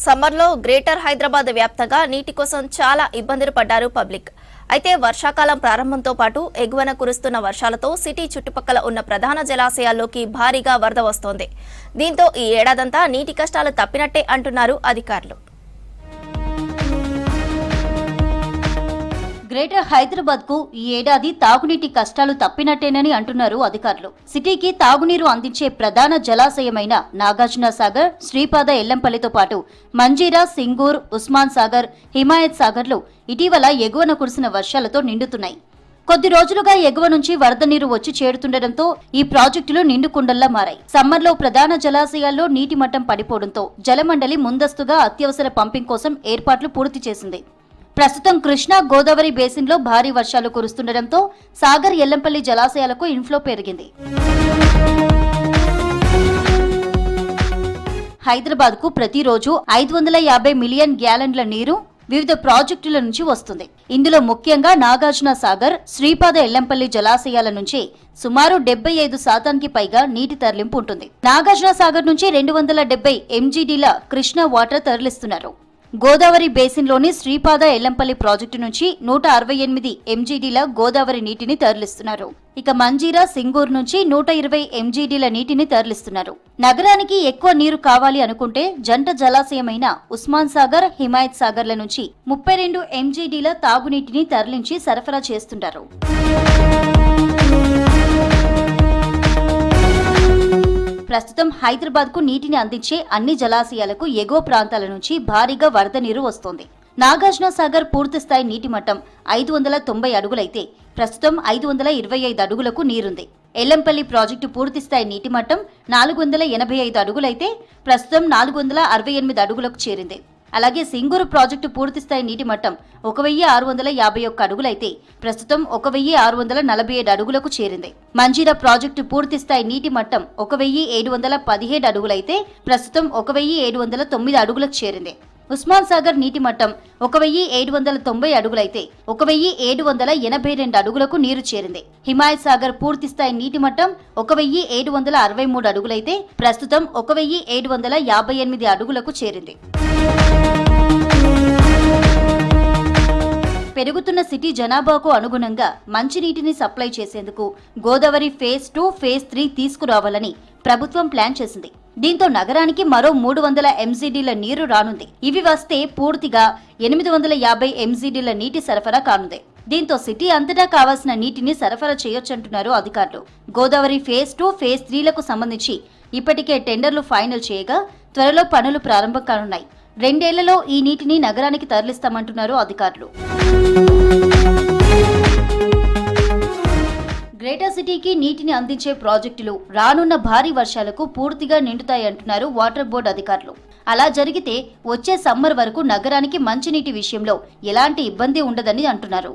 సమ్మర్లో గ్రేటర్ హైదరాబాద్ వ్యాప్తంగా నీటి కోసం చాలా ఇబ్బందులు పడ్డారు పబ్లిక్. అయితే వర్షాకాలం ప్రారంభంతో పాటు ఎగువన కురుస్తున్న వర్షాలతో సిటీ చుట్టుపక్కల ఉన్న ప్రధాన జలాశయాల్లోకి భారీగా వరద వస్తోంది. దీంతో ఈ ఏడాదంతా నీటి కష్టాలు తప్పినట్టే అంటున్నారు అధికారులు. గ్రేటర్ హైదరాబాద్ కు ఈ ఏడాది తాగునీటి కష్టాలు తప్పినట్టేనని అంటున్నారు అధికారులు. సిటీకి తాగునీరు అందించే ప్రధాన జలాశయమైన నాగార్జున సాగర్, శ్రీపాద ఎల్లంపల్లితో పాటు మంజీరా, సింగూర్, ఉస్మాన్ సాగర్, హిమాయత్ సాగర్లు ఇటీవల ఎగువన కురిసిన వర్షాలతో నిండుతున్నాయి. కొద్ది రోజులుగా ఎగువ నుంచి వరద నీరు వచ్చి చేరుతుండటంతో ఈ ప్రాజెక్టులు నిండుకుండల్లా మారాయి. సమ్మర్లో ప్రధాన జలాశయాల్లో నీటి మట్టం పడిపోవడంతో జలమండలి ముందస్తుగా అత్యవసర పంపింగ్ కోసం ఏర్పాట్లు పూర్తి చేసింది. ప్రస్తుతం కృష్ణా, గోదావరి బేసిన్లో భారీ వర్షాలు కురుస్తుండటంతో సాగర్, ఎల్లంపల్లి జలాశయాలకు ఇన్ఫ్లో పెరిగింది. హైదరాబాద్ కు ప్రతిరోజు 550 మిలియన్ గ్యాలన్ల నీరు వివిధ ప్రాజెక్టుల నుంచి వస్తుంది. ఇందులో ముఖ్యంగా నాగార్జున సాగర్, శ్రీపాద ఎల్లంపల్లి జలాశయాల నుంచి సుమారు 75% పైగా నీటి తరలింపు ఉంటుంది. నాగార్జున సాగర్ నుంచి 270 MGDల కృష్ణా వాటర్ తరలిస్తున్నారు. గోదావరి బేసిన్లోని శ్రీపాద ఎల్లంపల్లి ప్రాజెక్టు నుంచి 168 MGDల గోదావరి నీటిని తరలిస్తున్నారు. ఇక మంజీరా, సింగూర్ నుంచి 120 MGDల నీటిని తరలిస్తున్నారు. నగరానికి ఎక్కువ నీరు కావాలి అనుకుంటే జంట జలాశయమైన ఉస్మాన్ సాగర్, హిమాయత్ సాగర్ల నుంచి 32 MGDల తాగునీటిని తరలించి సరఫరా చేస్తుంటారు. ప్రస్తుతం హైదరాబాద్ కు నీటిని అందించే అన్ని జలాశయాలకు ఎగువ ప్రాంతాల నుంచి భారీగా వరద నీరు వస్తోంది. నాగార్జున సాగర్ పూర్తిస్థాయి నీటి మట్టం 590 అడుగులైతే ప్రస్తుతం 525 అడుగులకు నీరుంది. ఎల్లంపల్లి ప్రాజెక్టు పూర్తిస్థాయి నీటి మట్టం 485 అడుగులైతే ప్రస్తుతం 468 అడుగులకు చేరింది. అలాగే సింగూరు ప్రాజెక్టు పూర్తిస్థాయి నీటి మట్టం 1651 అడుగులైతే ప్రస్తుతం 1647 అడుగులకు చేరింది. మంజీరా ప్రాజెక్టు పూర్తిస్థాయి నీటి మట్టం 1717 అడుగులైతే ప్రస్తుతం 1709 అడుగులకు చేరింది. ఉస్మాన్ సాగర్ నీటి మట్టం 1790 అడుగులైతే 1782 అడుగులకు నీరు చేరింది. హిమాయత్ సాగర్ పూర్తిస్థాయి నీటి మట్టం 1763 అడుగులైతే ప్రస్తుతం 1758 అడుగులకు చేరింది. పెరుగుతున్న సిటీ జనాభాకు అనుగుణంగా మంచినీటిని సప్లై చేసేందుకు గోదావరి ఫేజ్ 2, ఫేజ్ 3 తీసుకురావాలని ప్రభుత్వం ప్లాన్ చేసింది. దీంతో నగరానికి మరో 300 MGDల నీరు రానుంది. ఇవి వస్తే పూర్తిగా 850 MGDల నీటి సరఫరా కానుంది. దీంతో సిటీ అంతటా కావాల్సిన నీటిని సరఫరా చేయొచ్చంటున్నారు అధికారులు. గోదావరి ఫేజ్ 2, ఫేజ్ 3లకు సంబంధించి ఇప్పటికే టెండర్లు ఫైనల్ చేయగా త్వరలో పనులు ప్రారంభం కానున్నాయి. 2 ఏళ్లలో ఈ నీటిని నగరానికి తరలిస్తామంటున్నారు అధికారులు. గ్రేటర్ సిటీకి నీటిని అందించే ప్రాజెక్టులు రానున్న భారీ వర్షాలకు పూర్తిగా నిండుతాయంటున్నారు వాటర్ బోర్డు అధికారులు. అలా జరిగితే వచ్చే సమ్మర్ వరకు నగరానికి మంచినీటి విషయంలో ఎలాంటి ఇబ్బంది ఉండదని అంటున్నారు.